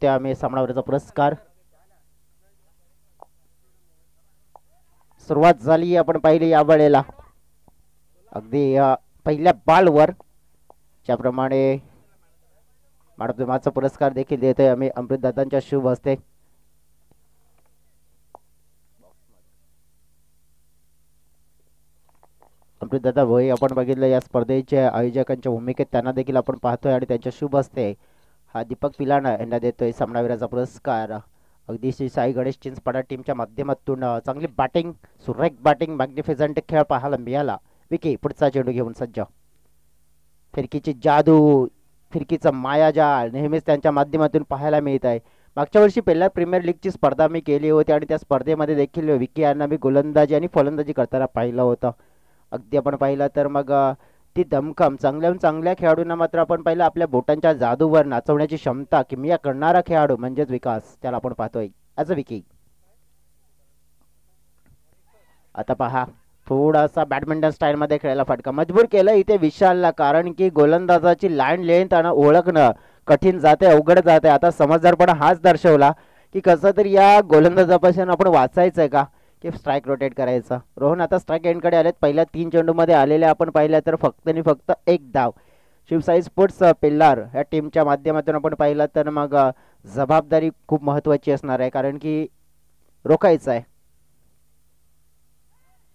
देतोय आम्ही सामनावीराचा पुरस्कार. सुरुवात झाली आपण पाहिली या वेळेला अगदी पहिल्या बॉलवर, ज्याप्रमाणे मानवतेचा पुरस्कार देखील देतोय आम्ही अमृत दादांच्या शुभ हस्ते. अमृत दादा भोई आपण बघितलं या स्पर्धेच्या आयोजकांच्या भूमिकेत त्यांना देखील आपण पाहतोय आणि त्यांच्या शुभ हस्ते हा दीपक पिलाना यांना देतोय सामनावीराचा पुरस्कार. अगदी श्री साई गणेश चिंचपाडा टीमच्या माध्यमातून चांगली बॅटिंग, सुरेख बॅटिंग, मॅग्निफिसंट खेळ पाहायला मिळाला. विकी पुढचा चेंडू घेऊन सज्ज. फिरकीची जादू, फिरकीचा मायाजाळ नेहमीच त्यांच्या माध्यमातून पाहायला मिळत आहे. मागच्या वर्षी पहिल्या प्रीमियर लीगची स्पर्धा मी केली होती आणि त्या स्पर्धेमध्ये देखील विकी यांना मी गोलंदाजी आणि फलंदाजी करताना पाहिलं होतं. अगदी आपण पाहिलं तर मग ती दमखम, चांगल्या खेळाडूंना मात्र आपण पाहिलं आपल्या बोटांच्या जादूवर नाचवण्याची क्षमता किमया करणारा खेळाडू म्हणजेच विकास, त्याला आपण पाहतोय ॲज अ विकी. आता पहा थोडासा बॅडमिंटन स्टाईलमध्ये खेळायला फटका मजबूर केलं इथे विशालला, कारण की गोलंदाजाची लाईन लेंथ आणि ओळखणं कठीण जाते, अवघड जाते. आता समजदारपणा हाच दर्शवला की कसं तरी या गोलंदाजापासून आपण वाचायचं आहे का, की स्ट्राईक रोटेट करायचा. रोहन आता स्ट्राईक एंडकडे आलेत. पहिल्या 3 चेंडूमध्ये आलेले आपण पाहिलं तर फक्त आणि फक्त 1 धाव. शिवसाई स्पोर्ट्स पिल्लार ह्या टीमच्या माध्यमातून आपण पाहिलं तर मग जबाबदारी खूप महत्त्वाची असणार आहे, कारण की रोखायचं आहे.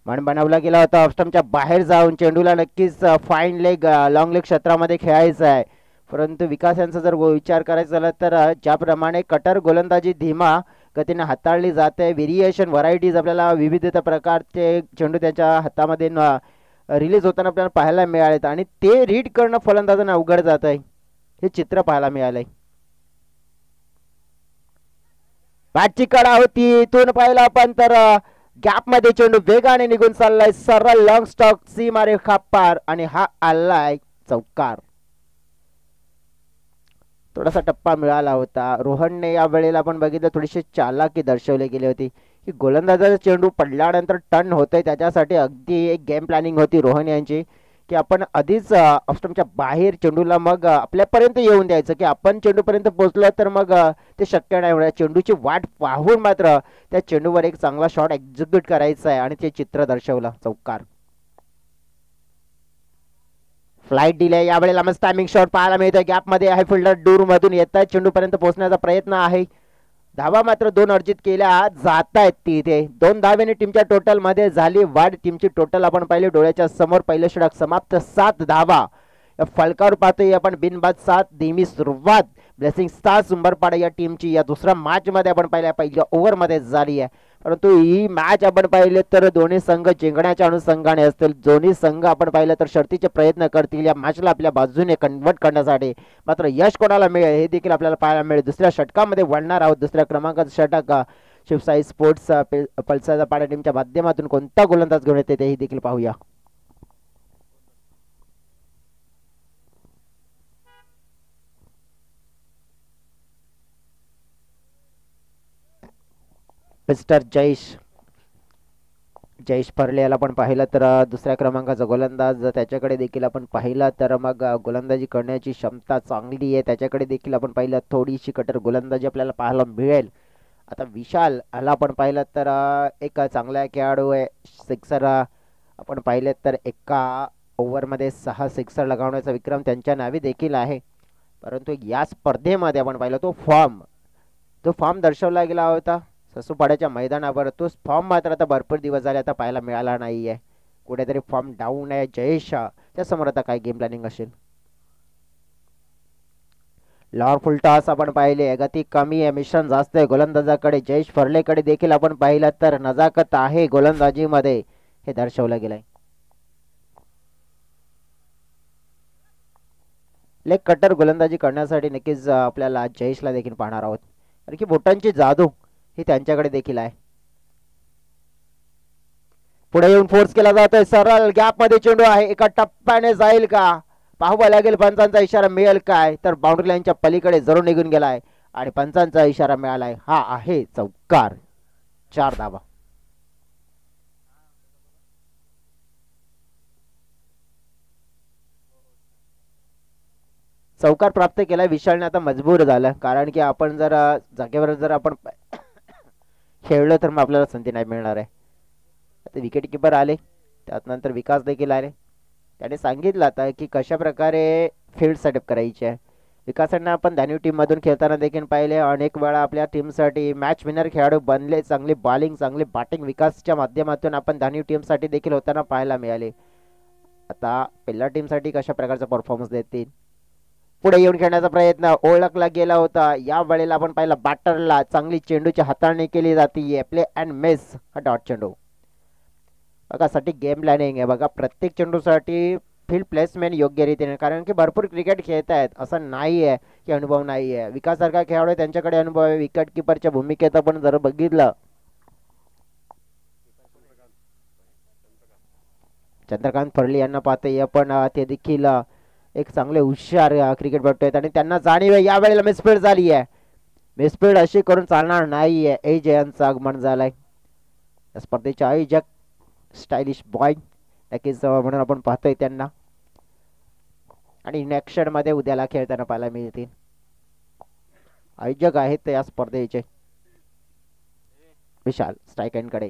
मान बनवला गेला होता ऑफस्टमच्या बाहेर जाऊन चेंडूला नक्कीच फाईन लेग, लॉंग लेग क्षेत्रामध्ये खेळायचं आहे. परंतु विकास यांचा जर विचार करायचा झाला तर ज्याप्रमाणे कटर गोलंदाजी धीमा गतीने हाताळली जाते, व्हेरिएशन व्हरायटीज आपल्याला विविध प्रकारचे चेंडू त्याच्या हातामध्ये रिलीज होताना आपल्याला पाहायला मिळालेत आणि ते रीड करणं फलंदाजांना अवघड जात आहे, हे चित्र पाहायला मिळालंय. बॅटची कडा होती, इथून पाहिलं आपण तर गॅप मध्ये चेंडू वेगाने निघून चाललाय, सरळ लॉंग स्टॉक सीमा रेखा पार आणि हा आलाय चौकार. थोडासा टप्पा मिळाला होता. रोहनने या वेळेला आपण बघितलं थोडीशी चालाकी दर्शवली गेली होती की गोलंदाजाचा चेंडू पडल्यानंतर टर्न होतोय, त्याच्यासाठी अगदी एक गेम प्लॅनिंग होती रोहन यांची की आपण आधीच ऑफस्टमच्या बाहेर चेंडूला मग आपल्यापर्यंत येऊन द्यायचं, की आपण चेंडूपर्यंत पोहोचलो तर मग ते शक्य नाही होणार. चेंडूची वाट पाहून मात्र त्या चेंडूवर एक चांगला शॉट एक्झिक्यूट करायचा आहे आणि ते चित्र दर्शवलं चौकार. फ्लाइट डिले यावेळेला मस्त टायमिंग शॉट पाहायला मिळतोय. गॅपमध्ये आहे फिल्डर, दूर मधून येत आहेत, चेंडूपर्यंत पोहोचण्याचा प्रयत्न आहे. धावा मात्र 2 अर्जित केल्या जात आहेत. तिथे 2 धावेने टीमच्या टोटल मध्ये झाली वाढ. टीमची टोटल आपण पाहिले डोळ्याच्या समोर, पहिलं षटक समाप्त, 7 धावा. फलकावर पाहतोय आपण बिनबाद 7, धीमी सुरुवात ब्लेसिंग स्टार्स उंबरपाडा या टीमची या दुसऱ्या मॅच मध्ये आपण पाहिल्या पहिल्या ओव्हर मध्ये झाली आहे. परंतु ही मॅच आपण पाहिले तर दोन्ही संघ जिंकण्याच्या अनुषंगाने असतील. दोन्ही संघ आपण पाहिलं तर शर्तीचे प्रयत्न करतील या मॅचला आपल्या बाजूने कन्वर्ट करण्यासाठी, मात्र यश कोणाला मिळेल हे देखील आपल्याला पाहायला मिळेल. दुसऱ्या षटकामध्ये वळणार आहोत. दुसऱ्या क्रमांकाचं षटक शिवसाई स्पोर्ट्स पल्साचा पाडा टीमच्या माध्यमातून कोणता गोलंदाज घेऊन येते तेही देखील पाहूया. मिस्टर जयेश फरले याला आपण पाहिलं तर दुसऱ्या क्रमांकाचा गोलंदाज, त्याच्याकडे देखील आपण पाहिलं तर मग गोलंदाजी करण्याची क्षमता चांगली आहे. त्याच्याकडे देखील आपण पाहिलं थोडीशी कटर गोलंदाजी आपल्याला पाहायला मिळेल. आता विशाल याला आपण पाहिलं तर एक चांगला खेळाडू आहे. सिक्सर आपण पाहिले तर एका ओव्हरमध्ये 6 सिक्सर लगावण्याचा विक्रम त्यांच्या नावे देखील आहे. परंतु या स्पर्धेमध्ये आपण पाहिलं तो फॉर्म दर्शवला गेला होता ससूपाड्याच्या मैदानावर. तो फॉर्म मात्र आता भरपूर दिवस झाले आता पाहायला मिळाला नाही आहे. कुठेतरी फॉर्म डाऊन आहे जयेश. त्यासमोर आता काय गेम प्लॅनिंग असेल. लॉर फुल टॉस आपण पाहिले, गती कमी आहे, मिश्रण जास्त आहे गोलंदाजाकडे. जयेश फर्लेकडे देखील आपण पाहिलं तर नजाकत आहे गोलंदाजीमध्ये, हे दर्शवलं गेलंय. लेग कटर गोलंदाजी करण्यासाठी नक्कीच आपल्याला जयेशला देखील पाहणार आहोत, कारण की बोटांची जादू ही त्यांच्याकडे देखील आहे. पुढे येऊन फोर्स केला जातोय, सरळ गॅप मध्ये चेंडू आहे, एका टप्प्याने जाईल का पाहावं लागेल. पंचांचा इशारा मिळेल काय, तर बाउंड्री लाईनच्या पलीकडे जरूर निघून गेलाय आणि पंचांचा इशारा मिळालाय. हा आहे चौकार, 4 धावा. चौकार प्राप्त केला विशालने आता मजबूर झाला, कारण की आपण जर जागेवर जर आपण खेळलो तर मग आपल्याला संधी नाही मिळणार आहे. आता विकेट किपर आले, त्यात नंतर विकास देखील आले. त्याने सांगितलं आता की कशा प्रकारे फील्ड सेटअप करायची आहे. विकासांना आपण धान्यू टीममधून खेळताना देखील पाहिले, अनेक वेळा आपल्या टीमसाठी मॅच विनर खेळाडू बनले. चांगली बॉलिंग चांगली बॅटिंग विकासच्या माध्यमातून आपण धान्यू टीमसाठी देखील होताना पाहायला मिळाले. आता पहिल्या टीमसाठी कशा प्रकारचा परफॉर्मन्स देतील. पुढे येऊन खेळण्याचा प्रयत्न ओळखला गेला होता. या वेळेला आपण पाहिला बॅटरला चांगली चेंडूची हाताळणी केली जाते. प्ले अँड मिस हा डॉट चेंडू बघा साठी गेम प्लॅनिंग आहे बघा. प्रत्येक चेंडूसाठी फील्ड प्लेसमेंट योग्य रीतीने, कारण की भरपूर क्रिकेट खेळत आहेत, असं नाही आहे की अनुभव नाही आहे. विकासासारखा खेळाडू त्यांच्याकडे अनुभव आहे. विकेट किपरच्या भूमिकेत आपण जर बघितलं, चंद्रकांत फरली यांना पाहतोय पण ते देखील एक चांगले हुशार क्रिकेटपटू आहेत आणि त्यांना जाणीव आहे. यावेळेला मिसफील्ड झाली आहे. मिसफील्ड अशी करून चालणार नाही आहे. ए जयांचं आगमन झालंय या स्पर्धेचे आयोजक स्टायलिश बॉय नक्कीच म्हणून आपण पाहतोय त्यांना, आणि नेक्स्ट मध्ये उद्याला खेळताना पाहायला मिळतील. आयोजक आहेत या स्पर्धेचे विशाल. स्ट्राईक एंड कडे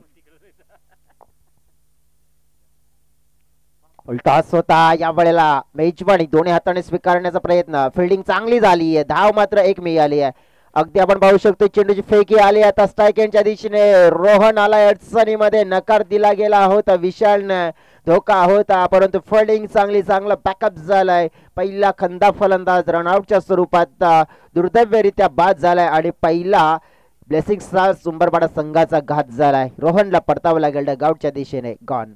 उलटास होता. या वेळेला मेजवानी दोन्ही हाताने स्वीकारण्याचा प्रयत्न. फिल्डिंग चांगली झाली आहे. धाव मात्र एक मिळाली आहे. अगदी आपण पाहू शकतो चेंडूची फेकी आली. आता स्ट्राईक एंडच्या दिशेने रोहन आलाय अडचणीमध्ये. नकार दिला गेला होता विशालने. धोका होता परंतु फिल्डिंग चांगला बॅकअप झालाय. पहिला खंदा फलंदाज रनआउटच्या स्वरूपात दुर्दैवरित्या बाद झालाय आणि पहिला ब्लेसिंग्सचा सुंबरपाडा संघाचा घात झालाय. रोहनला परतावं लागेल डगआउटच्या दिशेने. गॉन.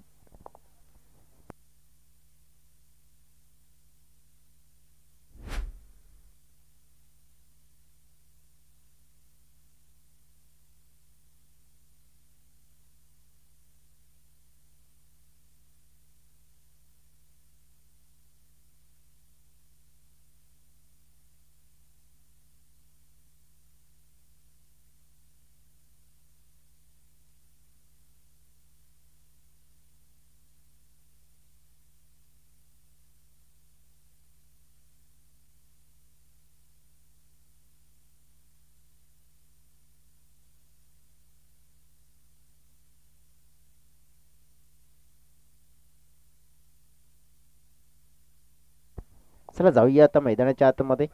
चला जाऊया आता मैदानाच्या आतमध्ये.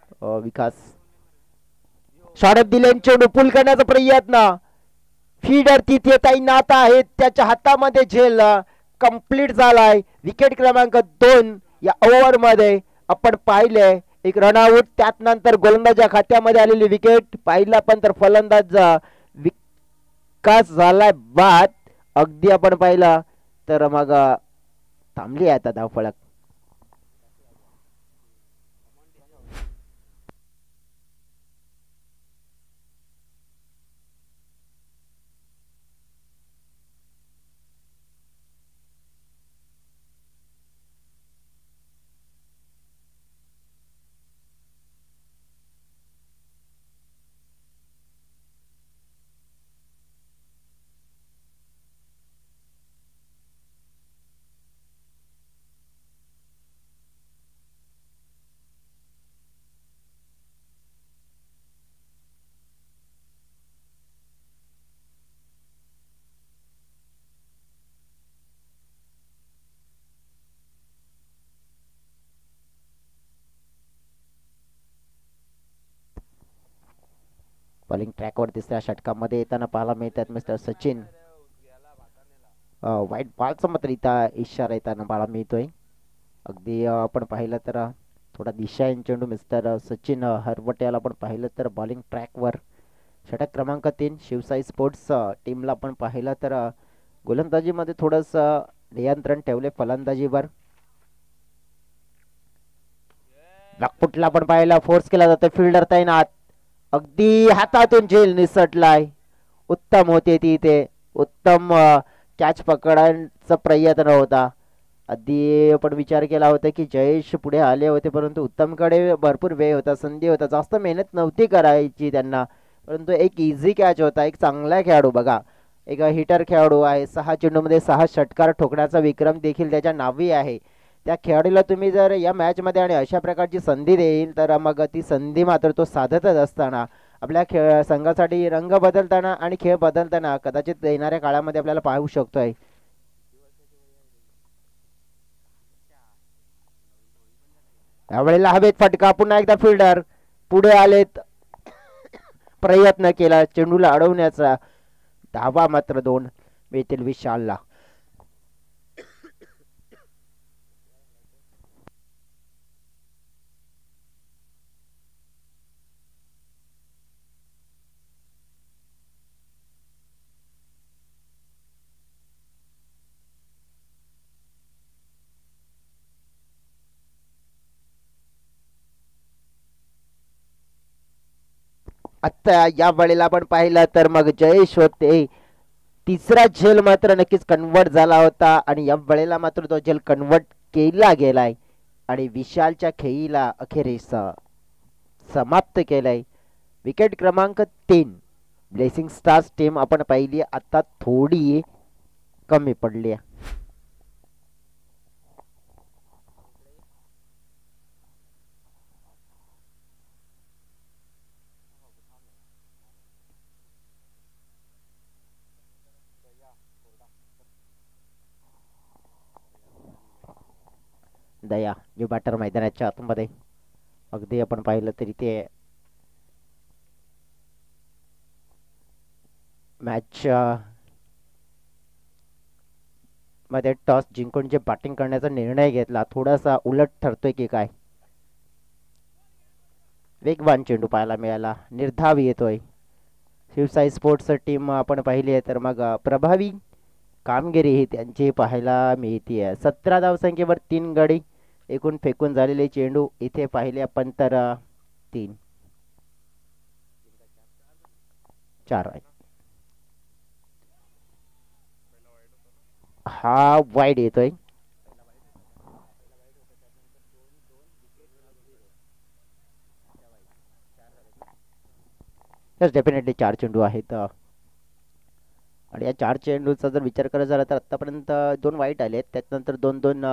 विकास शॉर्ट दिले, चेंडू पुल करण्याचा प्रयत्न. फीडर तिथे तैनात आहे. त्याच्या हातामध्ये झेल कंप्लीट झालाय. विकेट क्रमांक 2 या ओव्हर मध्ये आपण पाहिले. एक रनआउट, त्यात नंतर गोलंदाजा खात्यामध्ये आलेली विकेट पाहिला, पण तर फलंदाज विकास झालाय बाद. अगदी आपण पाहिलं तर मग थांबली आता धावफलक. बॉलिंग ट्रॅकवर तिसऱ्या षटकामध्ये येताना पाहायला मिळतात मिस्टर सचिन. वाईट बॉलचा मात्र इथं इशारा येताना पाहायला मिळतोय. अगदी आपण पाहिलं तर थोडा दिशाहीन चेंडू मिस्टर सचिन हरवटे याला आपण पाहिलं तर बॉलिंग ट्रॅकवर. षटक क्रमांक 3 शिवसाई स्पोर्ट्स टीमला आपण पाहिलं तर गोलंदाजीमध्ये थोडंसं नियंत्रण ठेवले फलंदाजीवर. ब्लॉकफुटला आपण पाहिलं फोर्स केला जातो. फिल्डर तैनात. अगदी हातातून झेल निसटलाय. उत्तम होते तिथे. उत्तम कॅच पकडायचा प्रयत्न होता. आधी आपण विचार केला होता की जयेश पुढे आले होते, परंतु उत्तमकडे भरपूर वेळ होता, संधी होता, जास्त मेहनत नव्हती करायची त्यांना, परंतु एक इझी कॅच होता. एक चांगला खेळाडू बघा, एक हिटर खेळाडू आहे. 6 चेंडूमध्ये 6 षटकार ठोकण्याचा विक्रम देखील त्याच्या नावी आहे. त्या खेळाडूला तुम्ही जर या मॅच मध्ये आणि अशा प्रकारची संधी देईल तर मग ती संधी मात्र तो साधतच असताना आपल्या खेळ संघासाठी रंग बदलताना आणि खेळ बदलताना कदाचित येणाऱ्या काळामध्ये आपल्याला पाहू शकतोय. यावेळेला हवेत फटका, पुन्हा एकदा फिल्डर पुढे आलेत, प्रयत्न केला चेंडूला अडवण्याचा. धावा मात्र 2 मिळतील विशालला. आता या वेळेला आपण पाहिलं तर मग जयेश होते, तिसरा झेल मात्र नक्कीच कन्वर्ट झाला होता आणि या वेळेला मात्र तो झेल कन्वर्ट केला गेलाय आणि विशालच्या खेळीला अखेरीस समाप्त केलंय. विकेट क्रमांक 3 ब्लेसिंग स्टार्स टीम आपण पाहिली आता थोडी कमी पडली आहे. दया न्यू बॅटर मैदानाच्या आतमध्ये अगदी आपण पाहिलं तरी ते मॅच मध्ये टॉस जिंकून जे बॅटिंग करण्याचा निर्णय घेतला थोडासा उलट ठरतोय की काय. वेगवान चेंडू पाहायला मिळाला, निर्धाव येतोय. शिवसाई स्पोर्ट्स टीम आपण पाहिली आहे तर मग प्रभावी कामगिरी ही त्यांची पाहायला मिळते. 17 धावसंख्येवर 3 गडी एकूण फेकून झालेले चेंडू इथे पाहिले आपण तर 3 4 आहे. हा वाईड येतोय. डेफिनेटली 4 चेंडू आहेत आणि या 4 चेंडूचा जर विचार करायचा झाला तर आतापर्यंत 2 वाईट आले, त्याच्यानंतर 2-2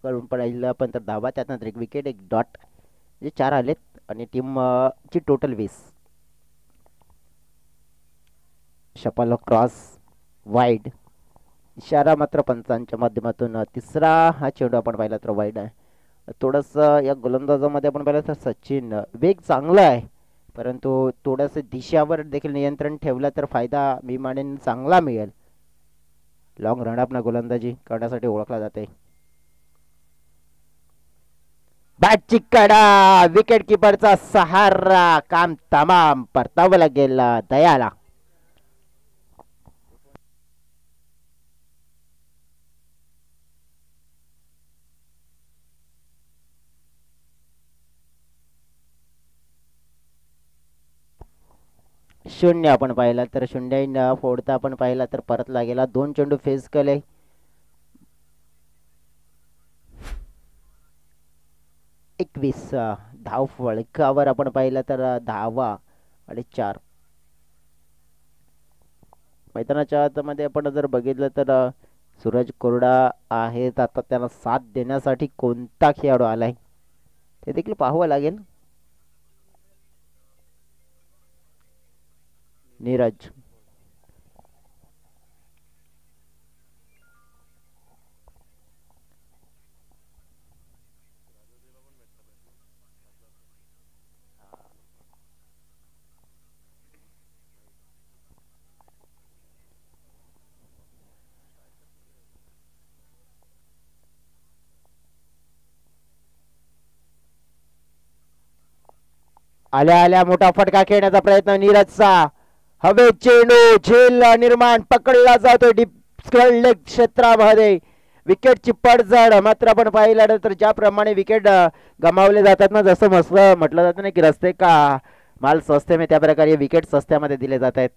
करून पडायला पण तर धावा, त्यानंतर 1 विकेट 1 डॉट, म्हणजे 4 आलेत आणि टीम ची टोटल 20. शपाल क्रॉस वाईड, इशारा मात्र पंचांच्या माध्यमातून. तिसरा हा चेंडू आपण पाहिला तर वाईड आहे. थोडस या गोलंदाजामध्ये आपण पाहिलं तर सचिन वेग चांगला आहे परंतु थोडस दिशावर देखील नियंत्रण ठेवलं तर फायदा मी मानेन चांगला मिळेल. लॉंग रनअप गोलंदाजी करण्यासाठी ओळखला जाते. बॅटची कडा, विकेट किपरचा सहारा, काम तमाम, परतावला गेला दयाला. शून्य आपण पाहिला तर शून्य न फोडता आपण पाहिला तर परतला गेला. 2 चेंडू फेस केले. 21 धाव फळकावर आपण पाहिलं तर धावा आणि 4. मैदानाच्या आतमध्ये आपण जर बघितलं तर सूरज कोरडा आहेत. आता त्यांना साथ देण्यासाठी कोणता खेळाडू आलाय ते देखील पाहावं लागेल. नीरज आल्या आल्या मोठा फटका खेळण्याचा प्रयत्न नीरजचा. हवे चेंडू, झेल निर्माण, पकडला जातो डीप क्षेत्रामध्ये. विकेटची पडझड मात्र आपण पाहिलं तर ज्याप्रमाणे विकेट गमावले जातात ना, जसं मस्त म्हटलं जातं ना की रस्ते का माल सस्ते में, त्या प्रकारे विकेट सस्त्यामध्ये दिले जात आहेत.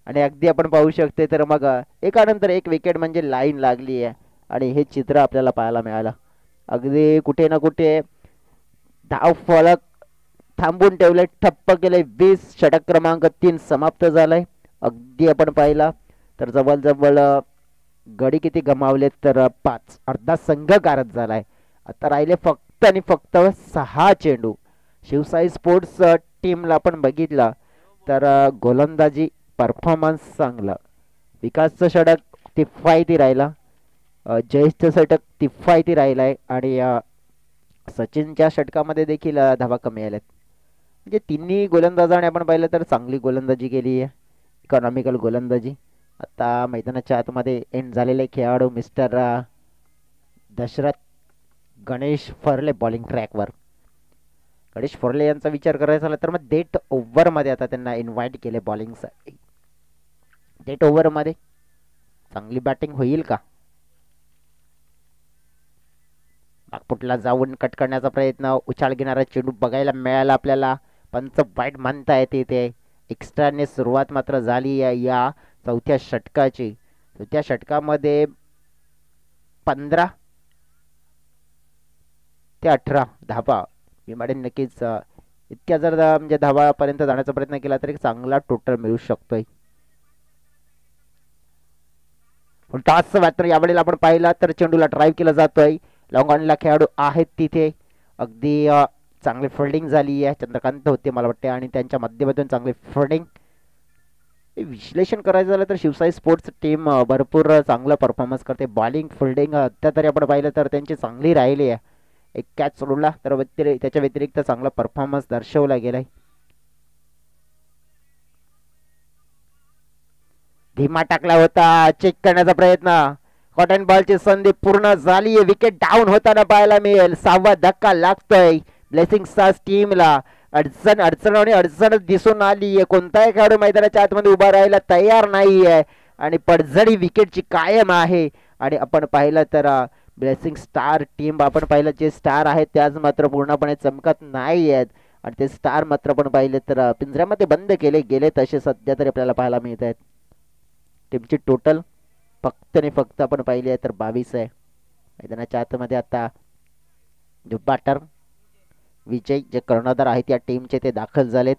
आणि अगदी आपण पाहू शकते तर मग एकानंतर एक विकेट म्हणजे लाईन लागली आहे आणि हे चित्र आपल्याला पाहायला मिळालं. अगदी कुठे ना कुठे धाव फलक थांबून ठेवले, ठप्प केले. 20 षटक क्रमांक 3 समाप्त झालाय. अगदी आपण पाहिला तर जवळजवळ गडी किती गमावलेत तर 5. अर्धा संघ गारद झालाय. आता राहिले फक्त आणि फक्त 6 चेंडू. शिवसाई स्पोर्ट्स टीमला आपण बघितलं तर गोलंदाजी परफॉर्मन्स चांगला. विकासचं षटक तिफायती राहिला. जयेशचं षटक तिफायती राहिलाय आणि सचिनच्या षटकामध्ये देखील धावा कमी आल्यात. म्हणजे तिन्ही गोलंदाजाने आपण पाहिलं तर चांगली गोलंदाजी केली आहे. इकॉनॉमिकल गोलंदाजी. आता मैदानाच्या आतमध्ये एंड झालेले खेळाडू मिस्टर दशरथ गणेश फरले बॉलिंग ट्रॅकवर. गणेश फरले यांचा विचार करायचा झाला तर मग डेट ओव्हरमध्ये आता त्यांना इन्व्हाइट केले बॉलिंगसाठी. डेट ओव्हरमध्ये चांगली बॅटिंग होईल का? नागपुरला जाऊन कट करण्याचा प्रयत्न. उछाळ घेणारा चेंडू बघायला मिळाला आपल्याला. पंच वाईट म्हणता येते ते. एक्स्ट्राने सुरुवात मात्र झाली या चौथ्या षटकाची. चौथ्या षटकामध्ये 15 ते 18 धावा. विमाडे नक्कीच इतक्या जर म्हणजे धावापर्यंत जाण्याचा प्रयत्न केला तर एक चांगला टोटल मिळू शकतोय. टॉस मात्र यावेळेला आपण पाहिला तर चेंडूला ड्राईव्ह केला जातोय. लॉंग ऑनला खेळाडू आहेत तिथे. अगदी चांगली फिल्डिंग झाली आहे. चंद्रकांत होते मला वाटते आणि त्यांच्या माध्यमातून चांगली फिल्डिंग. विश्लेषण करायचं झालं तर शिवसाई स्पोर्ट्स टीम भरपूर चांगला परफॉर्मन्स करते. बॉलिंग फिल्डिंग आता तरी आपण पाहिलं तर त्यांची चांगली राहिली आहे. एक कॅच सोडला तर त्याच्या व्यतिरिक्त चांगला परफॉर्मन्स दर्शवला गेलाय. धीमा टाकला होता. चेक करण्याचा प्रयत्न. कॉटन बॉलची संधी पूर्ण झाली. विकेट डाऊन होताना पाहायला मिळेल. 6वा धक्का लागतोय ब्लेसिंग स्टार्स टीमला. अडचणच दिसून आली आहे. कोणताही खेळाडू मैदानाच्या आतमध्ये उभा राहायला तयार नाहीये आणि पडझडी विकेटची कायम आहे. आणि आपण पाहिलं तर ब्लेसिंग स्टार टीम आपण पाहिलं जे स्टार आहेत त्याच मात्र पूर्णपणे चमकत नाही आहेत. आणि ते स्टार मात्र आपण पाहिले तर पिंजऱ्यामध्ये बंद केले गेले तसे सध्या तरी आपल्याला पाहायला मिळत आहेत. टीमची टोटल फक्त आणि फक्त आपण पाहिली आहे तर 22 आहे. मैदानाच्या आतमध्ये आता जो बॅटर विजय जे कर्णधार आहेत या टीमचे ते दाखल झालेत.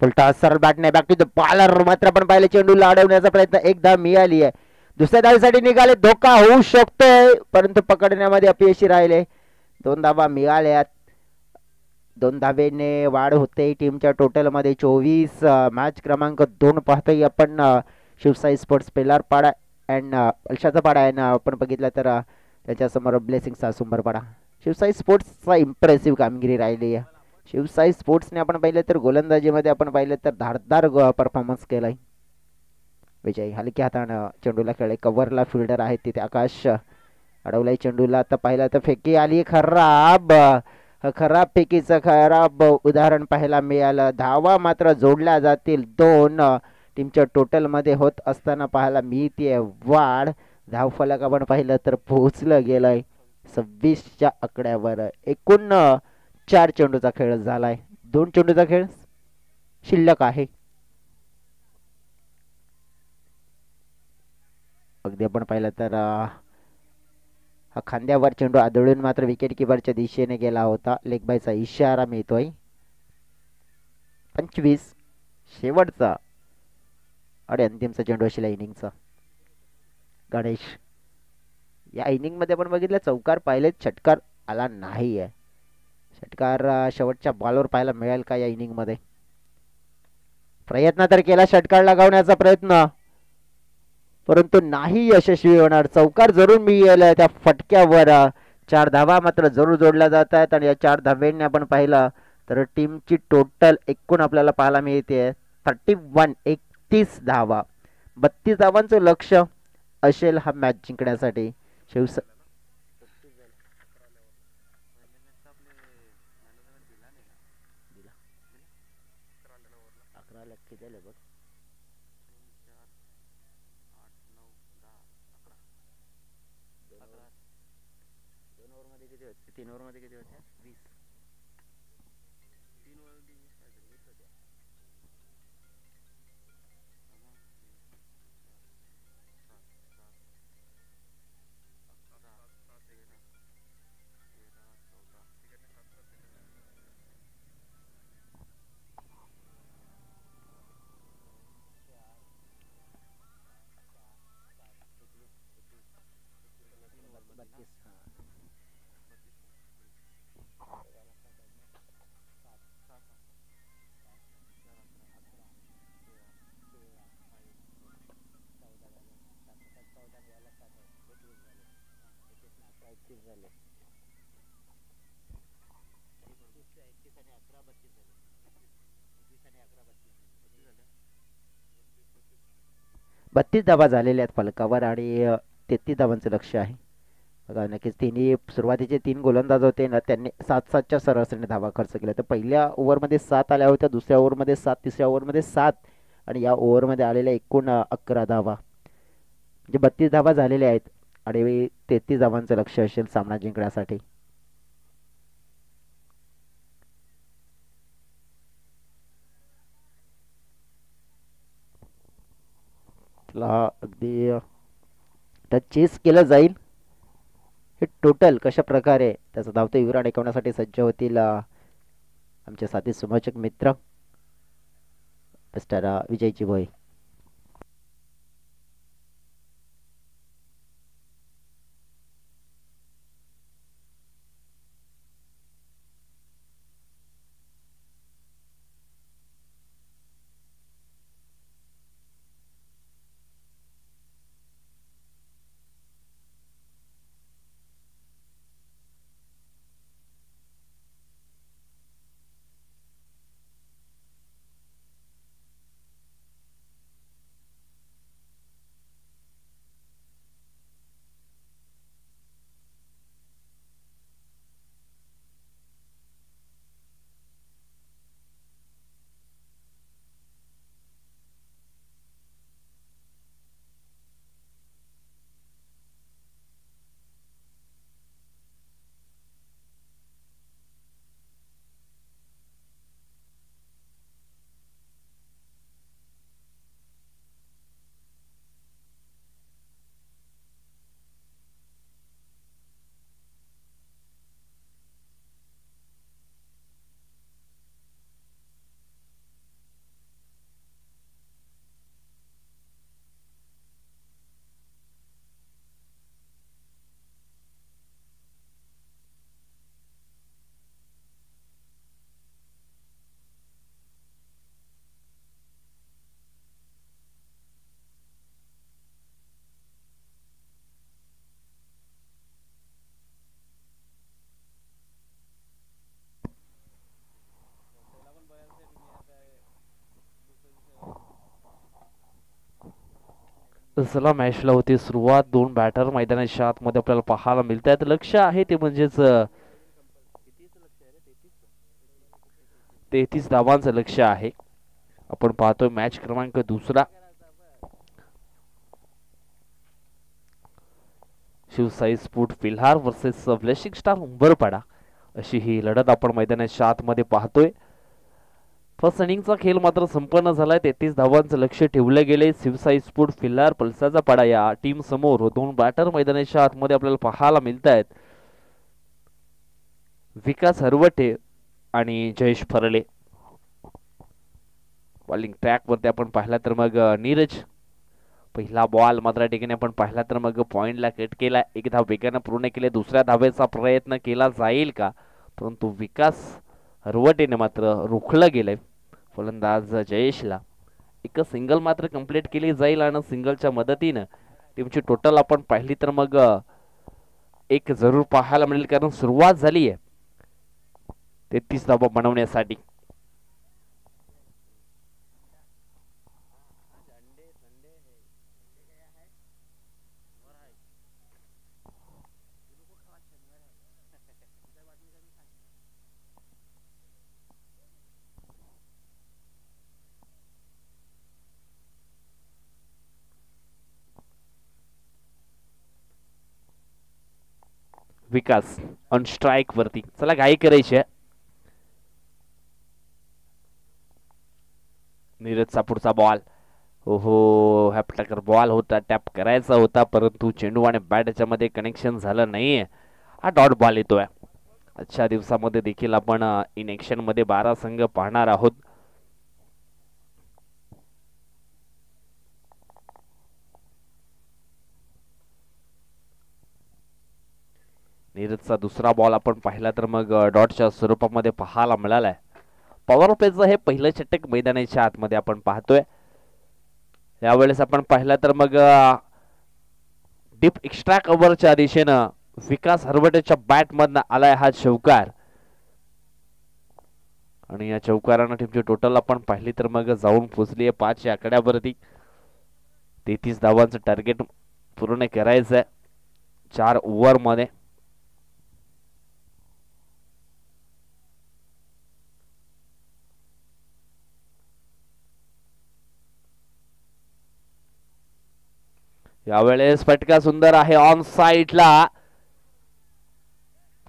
फुलटा सरळ बॅट नाही. बॅक टू द बॉलर मात्र आपण पाहिलं चेंडूला अडवण्याचा प्रयत्न. एकदा मिळाली आहे. दुसऱ्या धावेसाठी निघाले. धोका होऊ शकतोय परंतु पकडण्यामध्ये अपयशी राहिले. 2 धावा मिळाल्यात. 2 धावेने वाढ होते टीमच्या टोटलमध्ये 24. मॅच क्रमांक 2 पाहतोय आपण. शिवसाई स्पोर्ट्स पेलारपाडा अँड पलशाचा पाडा आहे ना आपण बघितलं तर त्याच्यासमोर ब्लेसिंगचा सुंबरपाडा. शिवसाई स्पोर्ट्सचा इम्प्रेसिव्ह कामगिरी राहिली आहे. शिवसाई स्पोर्ट्सने आपण पाहिलं तर गोलंदाजीमध्ये आपण पाहिलं तर धारदार परफॉर्मन्स केलाय. विजय हलक्या हातानं चेंडूला खेळले. कव्हरला फिल्डर आहेत तिथे आकाश अडवलाय चेंडूला. आता पाहिलं तर फेकी आली खराब. खराब फेकीचं खराब उदाहरण पाहायला मिळालं. धावा मात्र जोडल्या जातील 2. टीमच्या टोटलमध्ये होत असताना पाहायला मिळते वाढ. धावफलक आपण पाहिलं तर पोहोचलं गेलंय 26च्या आकड्यावर. एकूण 4 चेंडूचा खेळ झालाय. 2 चेंडूचा खेळ शिल्लक आहे. अगदी आपण पाहिलं तर हा खांद्यावर चेंडू आदळून मात्र विकेट किपरच्या दिशेने गेला होता. लेग बायचा इशारा मिळतोय. 25 शेवटचा आणि अंतिमचा चेंडू असेल इनिंगचा. गणेश या इनिंग मध्ये आपण बघितलं चौकार पाहिलेत षटकार आला नाही आहे. षटकार शेवटच्या बॉलवर पाहायला मिळेल का या इनिंग मध्ये? प्रयत्न तर केला षटकार लगावण्याचा प्रयत्न परंतु नाही यशस्वी होणार. चौकार जरूर मिळेल त्या फटक्यावर. 4 धावा मात्र जरूर जोडल्या जात आहेत आणि या 4 धाव्यांनी आपण पाहिलं तर टीमची टोटल एकूण आपल्याला पाहायला मिळते 31. 31 धावा. 32 धावांचं लक्ष असेल हा मॅच जिंकण्यासाठी. शिवसेना 32 धावा झालेल्या आहेत फलकावर आणि 33 धावांचं लक्ष आहे. बघा नक्कीच तिन्ही सुरुवातीचे 3 गोलंदाज होते ना, त्यांनी 7-7च्या सरासरीने धावा खर्च केल्या. तर पहिल्या ओव्हरमध्ये 7 आल्या होत्या, दुसऱ्या ओव्हरमध्ये 7, तिसऱ्या ओव्हरमध्ये 7 आणि या ओव्हरमध्ये आलेल्या एकूण 11 धावा, म्हणजे 32 धावा झालेल्या आहेत आणि 33 धावांचं लक्ष असेल सामना जिंकण्यासाठी. अगदी चेस केलं जाईल. हे टोटल कशा प्रकारे त्याचा धावता विराट ऐकवण्यासाठी सज्ज होतील आमचे साथी समाचक मित्र मिस्टर विजयजी भोई. चला मॅचला होती सुरुवात. दोन बॅटर मैदानाच्या आतमध्ये आपल्याला पाहायला मिळत आहेत. लक्ष आहे ते म्हणजेच 33 धावांचं लक्ष आहे. आपण पाहतोय मॅच क्रमांक दुसरा. Shivsai sport Filhar versus blessing star Umbarpada अशी ही लढत आपण मैदानाच्या आतमध्ये पाहतोय. फर्स्ट इनिंगचा खेळ मात्र संपन्न झालाय. 33 धावांचं लक्ष ठेवलं गेले शिवसाई स्पोर्ट फिल्हार पलसाचा पाडा या टीम समोर. दोन बॅटर मैदानाच्या आतमध्ये आपल्याला पाहायला मिळत आहेत. विकास हरवटे आणि जयेश फरले. बॉलिंग ट्रॅक वरती आपण पाहिला तर मग नीरज. पहिला बॉल मात्र ठिकाणी आपण पाहिला तर मग पॉइंटला कट केला. एक धाव वेगानं पूर्ण केले. दुसऱ्या धावेचा प्रयत्न केला जाईल का, परंतु विकास हरवटेने मात्र रोखलं गेलंय फलंदाज जयेशला. एक सिंगल मात्र कंप्लीट केली जाईल आणि सिंगलच्या मदतीनं टीमची टोटल आपण पाहिली तर मग एक जरूर पाहायला मिळेल, कारण सुरुवात झाली आहे 33 धावा बनवण्यासाठी. विकास ऑन स्ट्राइक वरती. चला घाई करायची आहे. नीरजचा पुढचा बॉल. ओहो, हा टक्कर बॉल होता, टॅप करायचा होता, परंतु चेंडू आणि बॅटच्या मध्ये कनेक्शन झालं नाहीये. हा डॉट बॉल येतोय. आजच्या दिवसामध्ये देखील आपण इन ऍक्शन मध्ये 12 संघ पाहणार आहोत. नीरजचा दुसरा बॉल आपण पाहिला तर मग डॉटच्या स्वरूपामध्ये पाहायला मिळालाय. पॉवर प्लेचं हे पहिलं षटक मैदानाच्या आतमध्ये आपण पाहतोय. यावेळेस आपण पाहिला तर मग डीप एक्स्ट्रा कव्हरच्या दिशेनं विकास हरवटेच्या बॅट मधनं आलाय हा चौकार. आणि या चौकारानं टीमची टोटल आपण पाहिली तर मग जाऊन पोचली आहे 5 या आकड्यावरती. 33 धावांचं टार्गेट पूर्ण करायचं आहे 4 ओव्हर मध्ये. यावेळेस फटका सुंदर आहे ऑन साइडला,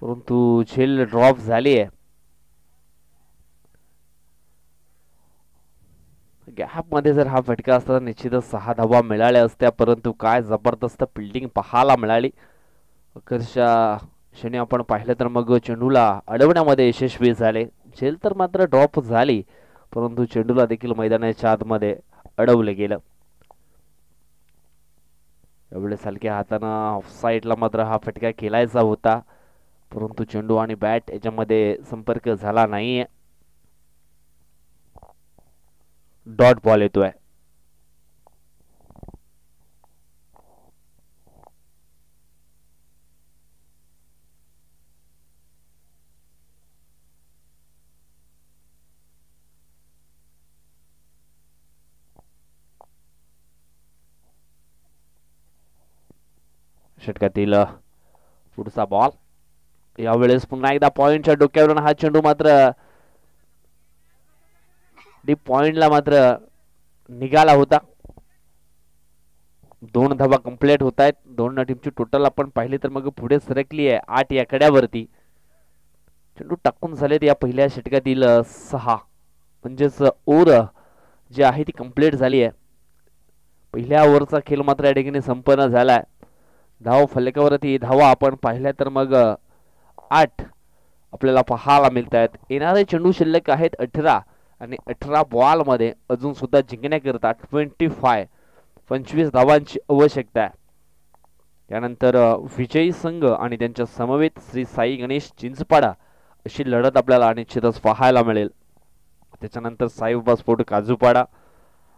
परंतु झेल ड्रॉप झाली आहे. गॅप मध्ये जर हा फटका असता तर निश्चितच 6 धावा मिळाल्या असत्या, परंतु काय जबरदस्त फिल्डिंग पाहायला मिळाली. अक्षरशः क्षणी आपण पाहिलं तर मग चेंडूला अडवण्यामध्ये यशस्वी झाले. झेल तर मात्र ड्रॉप झाली, परंतु चेंडूला देखील मैदानाच्या आतमध्ये अडवलं गेलं. यावेळेस हलक्या हातानं ऑफ साईडला मात्र हा फटका खेळायचा होता, परंतु चेंडू आणि बॅट याच्यामध्ये संपर्क झाला नाहीये. डॉट बॉल येतोय. षटकातील पुढचा बॉल. यावेळेस पुन्हा एकदा पॉइंटच्या डोक्यावरून हा चेंडू मात्र डीप पॉइंटला मात्र निघाला होता. 2 धावा कंप्लीट होत आहेत. 2 टीमची टोटल आपण पाहिली तर मग पुढे सरकली आहे 8 या कड्यावरती. चेंडू टाकून झालेत या पहिल्या षटकातील 6, म्हणजेच ओव्हर जी आहे ती कंप्लीट झाली आहे. पहिल्या ओव्हरचा खेळ मात्र या ठिकाणी संपन्न झालाय. धाव फलकावरती धावा आपण पाहिल्या तर मग 8 आपल्याला पाहायला मिळत आहेत. येणारे चेंडू शिल्लक आहेत 18 आणि 18 बॉल मध्ये अजून सुद्धा जिंकण्याकरता 25 धावांची आवश्यकता आहे. त्यानंतर विजयी संघ आणि त्यांच्या समवेत श्री साई गणेश चिंचपाडा अशी लढत आपल्याला निश्चितच पाहायला मिळेल. त्याच्यानंतर साईबाबा स्पोर्ट काजूपाडा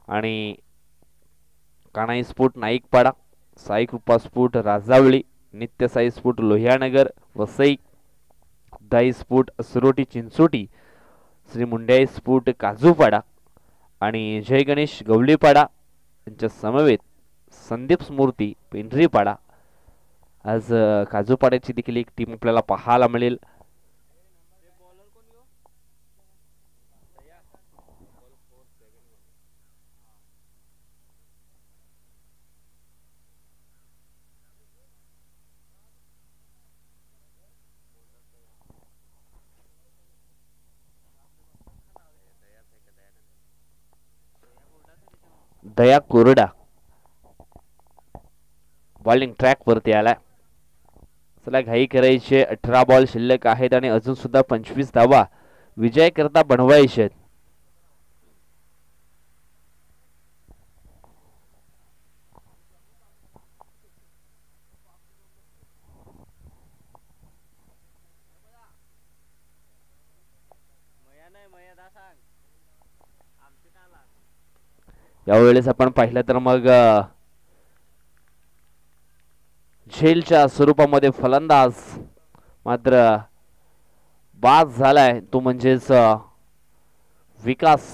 आणि कानाई स्पोर्ट नाईकपाडा, साई कृपा स्पोर्ट राजावळी, नित्य साई स्पोर्ट लोहियानगर वसई, दाई स्पोर्ट असरोटी चिंचोटी, श्री मुंड्याई स्पोर्ट काजूपाडा आणि जय गणेश गवलीपाडा यांच्या समवेत संदीप स्मूर्ती पेंढरीपाडा. आज काजूपाड्याची देखील एक टीम आपल्याला पाहायला मिळेल. दया कोरडा बॉलिंग ट्रॅक वरती आलाय. चला घाई करायचे. 18 बॉल शिल्लक आहेत आणि अजून सुद्धा 25 धावा विजय करता बनवायचे. यावेळेस आपण पाहिलं तर मग झेलच्या स्वरूपामध्ये फलंदाज मात्र बाद झालाय, तो म्हणजेच विकास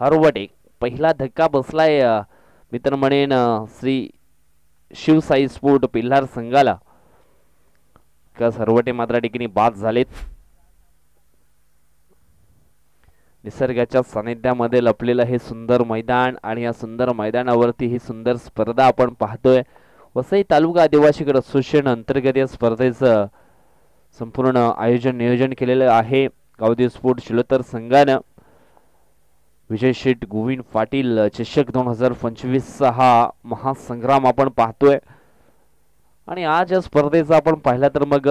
हरवटे. पहिला धक्का बसलाय मित्र म्हणेन श्री शिवसाई स्पोर्ट पिल्हार संघाला. विकास हरवटे मात्र ठिकाणी बाद झालेत. निसर्गाच्या सानिध्यामध्ये लपलेलं हे सुंदर मैदान आणि या सुंदर मैदानावरती ही सुंदर स्पर्धा आपण पाहतोय. वसई तालुका आदिवासी असोसिएशन अंतर्गत या स्पर्धेचं संपूर्ण आयोजन नियोजन केलेलं आहे. गावदेव स्पोर्ट शिलोतर संघानं विजय शेठ गोविंद पाटील चषक 2025 हा महासंग्राम आपण पाहतोय. आणि आज या स्पर्धेचा आपण पाहिला तर मग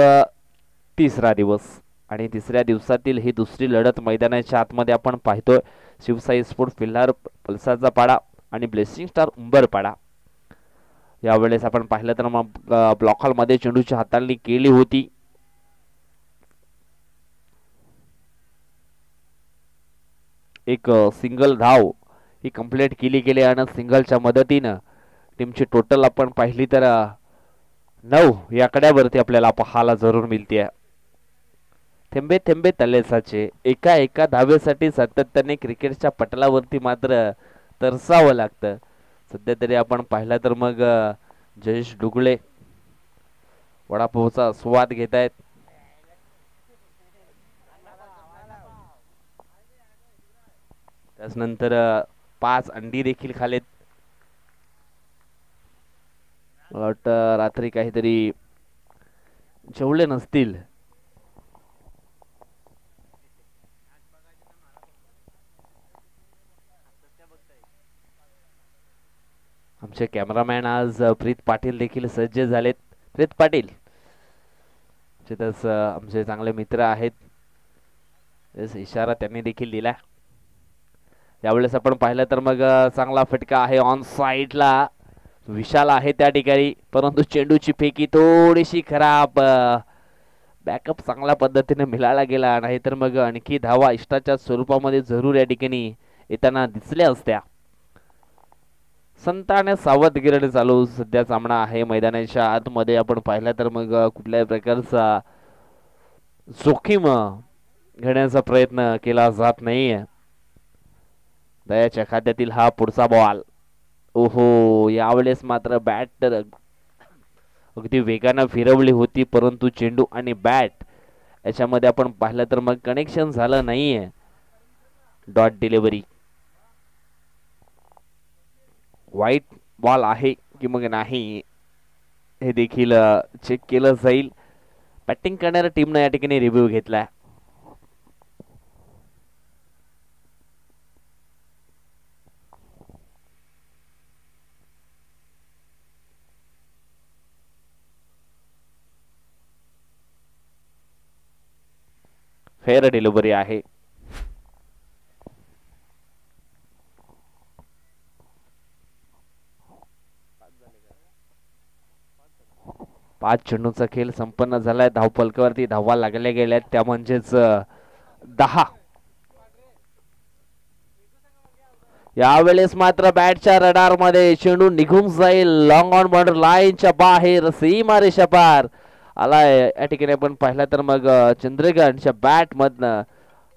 3रा दिवस आणि 3ऱ्या दिवसातील ही दुसरी लढत मैदानाच्या आतमध्ये आपण पाहतोय. शिवसाई स्पोर्ट पिल्लार पलसाचा पाडा आणि ब्लेसिंग स्टार उंबरपाडा. यावेळेस आपण पाहिलं तर मग ब्लॉक हॉल मध्ये चेंडूची हाताळणी केली होती. एक सिंगल धाव ही कंप्लीट केली गेली आणि सिंगलच्या मदतीनं टीमची टोटल आपण पाहिली तर 9 या आकड्यावरती आपल्याला पाहायला जरूर मिळते. थेंबे थेंबे तले साचे. एका धावेसाठी सातत्याने क्रिकेटच्या पटलावरती मात्र तरसावं लागतं. सध्या तरी आपण पाहिलं तर मग जयेश डुगळे वडापावचा स्वाद घेत आहेत. त्यानंतर 5 अंडी देखील खालेत. मला वाटतं रात्री काहीतरी जेवले नसतील. आमचे कॅमेरामॅन आज प्रीत पाटील देखील सज्ज झालेत. प्रीत पाटील आमचे चांगले मित्र आहेत. इशारा त्यांनी देखील दिला. यावेळेस आपण पाहिलं तर मग चांगला फटका आहे ऑन साइडला. विशाल आहे त्या ठिकाणी, परंतु चेंडूची फेकी थोडीशी खराब. बॅकअप चांगल्या पद्धतीने मिळाला गेला, नाहीतर मग आणखी धावा इष्टाच्या स्वरूपामध्ये जरूर या ठिकाणी येताना दिसल्या असत्या. संताने सावधगिरीने चालू सध्या सामना आहे. मैदानाच्या आतमध्ये आपण पाहिलं तर मग कुठल्याही प्रकारचा जोखीम घेण्याचा प्रयत्न केला जात नाहीये. दयाच्या खात्यातील हा पुढचा बॉल. ओहो, यावेळेस मात्र बॅट तर अगदी वेगानं फिरवली होती, परंतु चेंडू आणि बॅट याच्यामध्ये आपण पाहिलं तर मग कनेक्शन झालं नाहीये. Dot delivery. व्हाईट बॉल आहे की मग नाही हे देखील चेक केलं जाईल. बॅटिंग करणाऱ्या टीमनं या ठिकाणी रिव्ह्यू घेतलाय. फेअर डिलिव्हरी आहे. 5 चेंडूचा खेळ संपन्न झालाय. धावफलकावरती धावा लागल्या गेल्यात, त्या म्हणजेच 10. यावेळेस मात्र बॅटच्या रडार मध्ये चेंडू निघून जाईल. लॉंग ऑन बॉर्डर लाईनच्या बाहेर सीमा रेषा पार आलाय. या ठिकाणी आपण पाहिलं तर मग चंद्रकांतच्या बॅट मधनं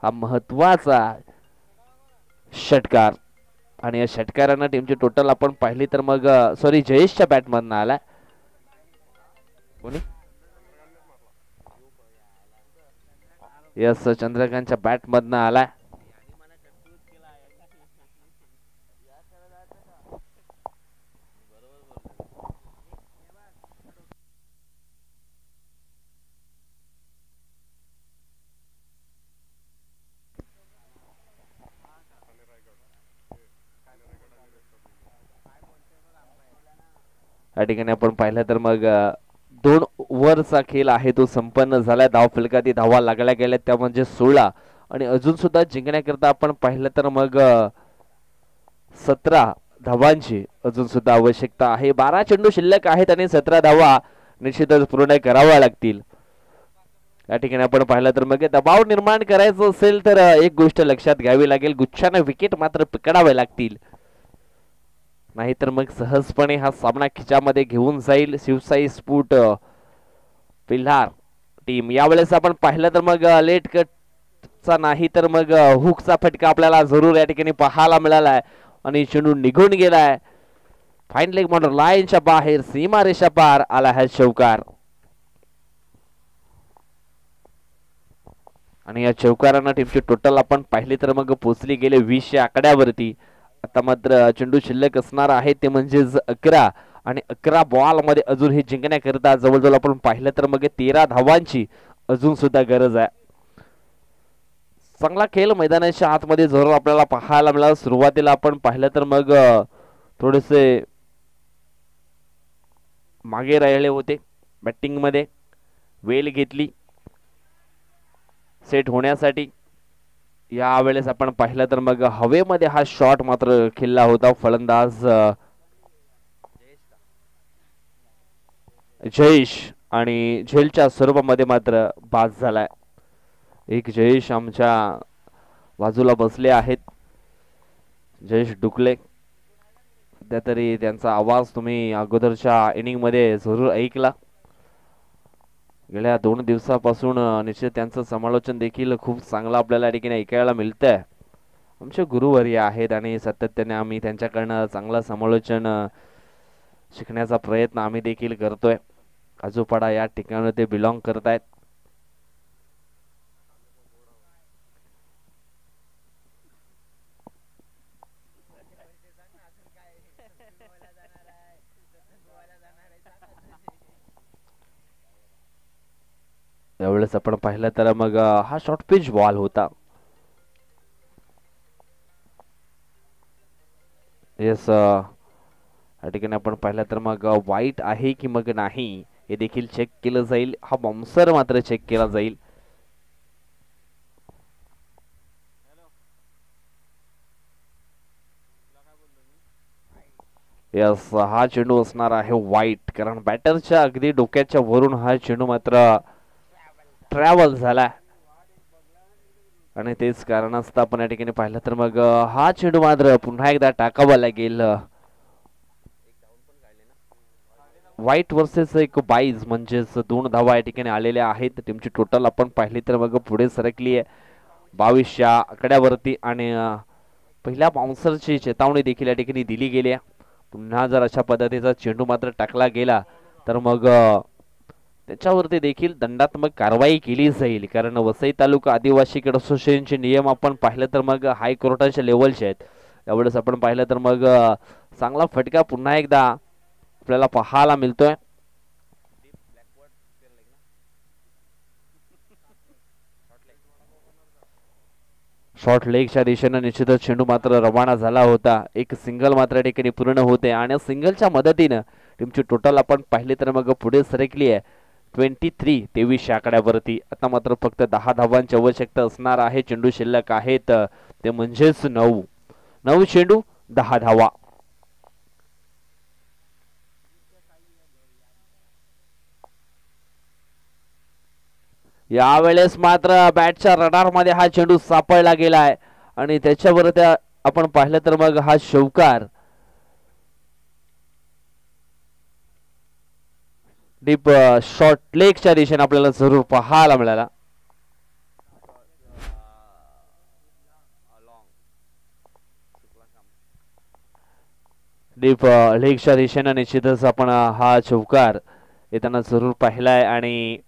हा महत्वाचा षटकार, आणि या षटकारानं टीमची टोटल आपण पाहिली तर मग सॉरी जयेशच्या बॅट मधनं आलाय. कोणी यस चंद्रकांतच्या बॅट मधनं आलाय. या ठिकाणी आपण पाहिलं तर मग 2 ओव्हरचा खेळ आहे तो संपन्न झालाय. धाव फलकाती धावा लागल्या गेल्या, त्या म्हणजे 16, आणि अजून सुद्धा जिंकण्याकरता आपण पाहिलं तर मग 17 धावांची अजून सुद्धा आवश्यकता आहे. 12 चेंडू शिल्लक आहेत आणि 17 धावा निश्चितच पूर्ण कराव्या लागतील. या ठिकाणी आपण पाहिलं तर मग दबाव निर्माण करायचं असेल तर एक गोष्ट लक्षात घ्यावी लागेल, गुच्छाने विकेट मात्र पकडावे लागतील, नाहीतर मग सहजपणे हा सामना खिचामध्ये घेऊन जाईल शिवसाई स्फूट पिल्हार टीम. यावेळेस आपण पाहिलं तर मग लेट कटचा नाही तर मग हुकचा फटका आपल्याला जरूर या ठिकाणी पाहायला मिळालाय, आणि चेंडू निघून गेलाय. फाईन लेग बॉर्डर लाईनच्या बाहेर सीमा रेषा पार आला है चौकार, आणि या चौकारांना टीमची टोटल आपण पाहिली तर मग पोचली गेले 20 या आकड्यावरती. आता मात्र चेंडू शिल्लक असणार आहे ते म्हणजेच 11, आणि 11 बॉल मध्ये अजून हे जिंकण्याकरिता जवळजवळ आपण पाहिलं तर मग 13 धावांची अजून सुद्धा गरज आहे. चांगला खेळ मैदानाच्या आतमध्ये जरूर आपल्याला पाहायला मिळाला. सुरुवातीला आपण पाहिलं तर मग थोडेसे मागे राहिले होते, बॅटिंग मध्ये वेळ घेतली सेट होण्यासाठी. यावेळेस आपण पाहिलं तर मग हवेमध्ये हा शॉट मात्र खेळला होता. फलंदाज जयेश, आणि झेलच्या स्वरूपामध्ये मात्र बाद झालाय. एक जयेश आमच्या बाजूला बसले आहेत, जयेश डुकले. सध्या तरी त्यांचा आवाज तुम्ही अगोदरच्या इनिंग मध्ये जरूर ऐकला. गेल्या 2 दिवसापासून निश्चित त्यांचं समालोचन देखील खूप चांगलं आपल्याला या ठिकाणी ऐकायला मिळतंय. आमचे गुरुवर्य आहेत आणि सातत्याने आम्ही त्यांच्याकडनं चांगलं समालोचन शिकण्याचा प्रयत्न आम्ही देखील करतोय. काजूपाडा या ठिकाणी ते बिलॉंग करत आहेत. यावेळेस आपण पाहिलं तर मग हा शॉर्ट पिच बॉल होता. येस, या ठिकाणी आपण पाहिलं तर मग वाईट आहे की मग नाही हे देखील चेक केलं जाईल. हा बाउन्सर मात्र चेक केला जाईल. यस, हा चेंडू असणार आहे वाईट, कारण बॅटरच्या अगदी डोक्याच्या वरून हा चेंडू मात्र ट्रॅव्हल झाला आणि तेच कारण असतं आपण या ठिकाणी पाहिलं तर मग हा चेंडू मात्र पुन्हा एकदा टाकावा लागेल. व्हाईट वर्सेस एक 22 म्हणजेच 2 धावा या ठिकाणी आलेल्या आहेत. टीमची टोटल आपण पाहिली तर मग पुढे सरकली आहे 22 आकड्यावरती आणि पहिल्या बाउन्सरची चेतावणी देखील या ठिकाणी दिली गेली आहे. पुन्हा जर अशा पद्धतीचा चेंडू मात्र टाकला गेला तर मग त्याच्यावरती देखील दंडात्मक कारवाई केली जाईल, कारण वसई तालुका आदिवासी क्रीडा असोसिएशनचे नियम आपण पाहिलं तर मग हायकोर्टाच्या लेवलचे आहेत. त्यावेळेस आपण पाहिलं तर मग चांगला फटका पुन्हा एकदा आपल्याला पाहायला मिळतोय. शॉर्ट लेगच्या दिशेने निश्चितच चेंडू मात्र रवाना झाला होता. एक सिंगल मात्र ठिकाणी पूर्ण होते आणि सिंगलच्या मदतीनं टीमची टोटल आपण पाहिली तर मग पुढे सरकली आहे 23 आकड्यावरती. आता मात्र फक्त 10 धावांची आवश्यकता असणार आहे. चेंडू शिल्लक आहेत ते म्हणजेच 9 चेंडू 10 धावा. यावेळेस मात्र बॅटच्या रडार मध्ये हा चेंडू सापडला गेलाय आणि त्याच्यावर त्या आपण पाहिलं तर मग हा शौकार डीप शॉर्ट लेगच्या दिशेने आपल्याला जरूर पाहायला मिळाला. डीप लेगच्या दिशेने निश्चितच आपण हा चौकार येताना जरूर पाहिलाय आणि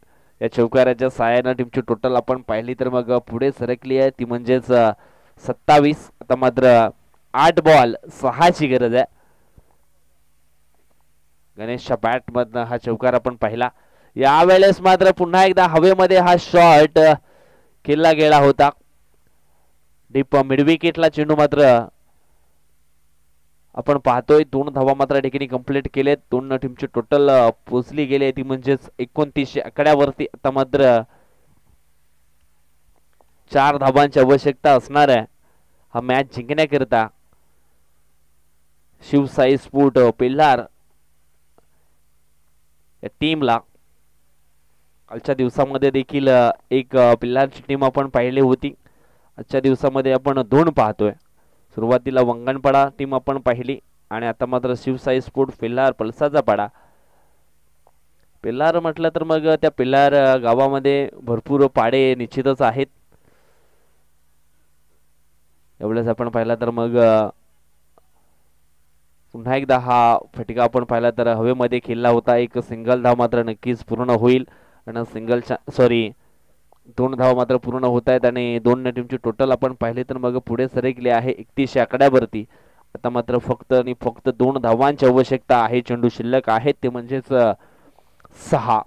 या चौकाराच्या साहाय्यानं टीमची टोटल आपण पाहिली तर मग पुढे सरकली आहे ती म्हणजेच 27. आता मात्र 8 बॉल 6 ची गरज आहे. गणेशच्या बॅट मधनं हा चौकार आपण पाहिला. यावेळेस मात्र पुन्हा एकदा हवेमध्ये हा शॉट केला गेला होता. डीप मिड विकेटला चेंडू मात्र आपण पाहतोय 2 धावा मात्र ठिकाणी कंप्लीट केलेत. 2 टीमची टोटल पोचली गेली ती म्हणजेच 29 आकड्यावरती. आता मात्र 4 धावांची आवश्यकता असणार आहे हा मॅच जिंकण्याकरिता. शिवसाई स्पोर्ट पेल्हार या टीमला कालच्या दिवसामध्ये देखील एक पिल्लारची टीम आपण पाहिली होती. आजच्या दिवसामध्ये आपण 2 पाहतोय. सुरुवातीला वंगणपाडा टीम आपण पाहिली आणि आता मात्र शिवसाई स्पोर्ट पेल्हार पलसाचा पाडा. पेल्हार म्हटलं तर मग त्या पेल्हार गावामध्ये भरपूर पाडे निश्चितच आहेत. एवढंच आपण पाहिला तर मग पुन्हा एकदा हा फटका आपण पाहिला तर हवेमध्ये खेळला होता. एक सिंगल धाव मात्र नक्कीच पूर्ण होईल आणि सिंगलच्या 2 धाव मात्र पूर्ण होत आहेत आणि 2 टीमची टोटल आपण पाहिले तर मग पुढे सरकले आहे 31 आकड्यावरती. आता मात्र फक्त आणि फक्त 2 धावांची आवश्यकता आहे. चेंडू शिल्लक आहेत ते म्हणजेच 6.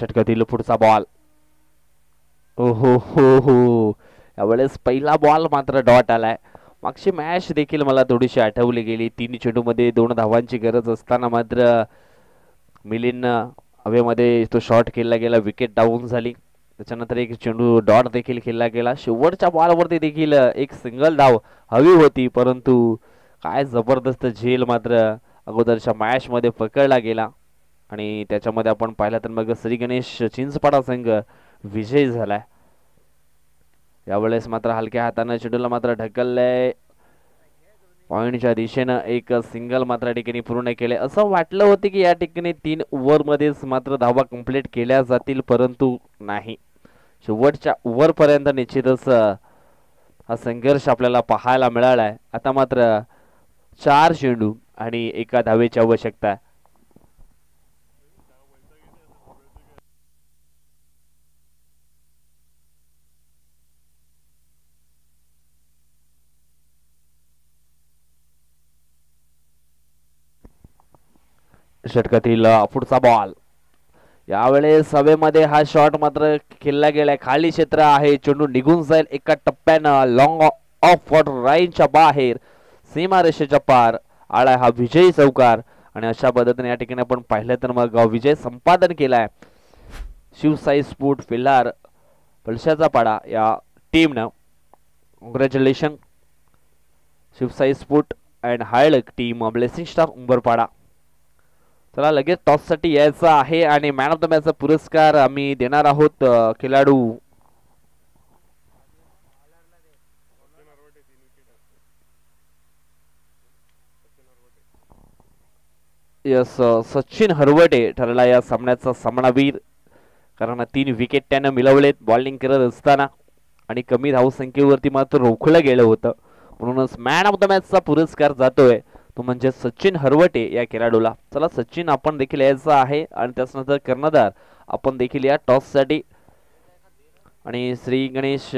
षटकातील पुढचा बॉल. हो हो हो, यावेळेस पहिला बॉल मात्र डॉट आलाय. मागची मॅच देखील मला थोडीशी आठवली गेली. 3 चेंडूमध्ये 2 धावांची गरज असताना मात्र मिलिंद हवेमध्ये तो शॉट खेळला गेला, विकेट डाऊन झाली. त्याच्यानंतर एक चेंडू डॉट देखील खेळला गेला. शेवटच्या बॉलवरती देखील एक सिंगल धाव हवी होती, परंतु काय जबरदस्त झेल मात्र अगोदरच्या मॅच मध्ये पकडला गेला आणि त्याच्यामध्ये आपण पाहिलं तर मग श्री गणेश चिंचपाडा संघ विजयी झालाय. यावेळेस मात्र हलक्या हाताने चेंडूला मात्र ढकललंय पॉइंटच्या दिशेनं. एक सिंगल मात्र ठिकाणी पूर्ण केले. असं वाटलं होतं की या ठिकाणी 3 ओव्हरमध्येच मात्र धावा कंप्लीट केल्या जातील, परंतु नाही. शेवटच्या ओव्हर पर्यंत निश्चितच हा संघर्ष आपल्याला पाहायला मिळालाय. आता मात्र 4 चेंडू आणि 1 धावेची आवश्यकता. षटकातील पुढचा बॉल. यावेळेस हवेमध्ये हा शॉट मात्र खेळला गेलाय. खाली क्षेत्र आहे, चेंडू निघून जाईल एका टप्प्यानं लॉंग ऑफ वॉटर राईनच्या बाहेर, सीमारेषेच्या पार आलाय हा विजयी चौकार. आणि अशा पद्धतीने या ठिकाणी आपण पाहिलं तर मग विजय संपादन केलाय शिवसाई स्पोर्ट फिल्हार पळशाचा पाडा या टीमनं. कॉंग्रॅच्युलेशन शिवसाई स्पोर्ट अँड हायळक टीम, ब्लेसिंग स्टार उंबरपाडा. चला लगेच टॉस साठी यायचं आहे आणि मॅन ऑफ द मॅचचा पुरस्कार आम्ही देणार आहोत खेळाडू सचिन हरवटे ठरला या सामन्याचा सामनावीर. कारण 3 विकेट त्यानं मिळवलेत बॉलिंग करत असताना आणि कमी धावसंख्येवरती मात्र रोखलं गेलं होतं. म्हणूनच मॅन ऑफ द मॅचचा पुरस्कार जातोय तो म्हणजे सचिन हरवटे या खेळाडूला. चला सचिन आपण देखील यायचं आहे आणि त्याच्यानंतर कर्णधार आपण देखील या टॉस साठी. आणि श्री गणेश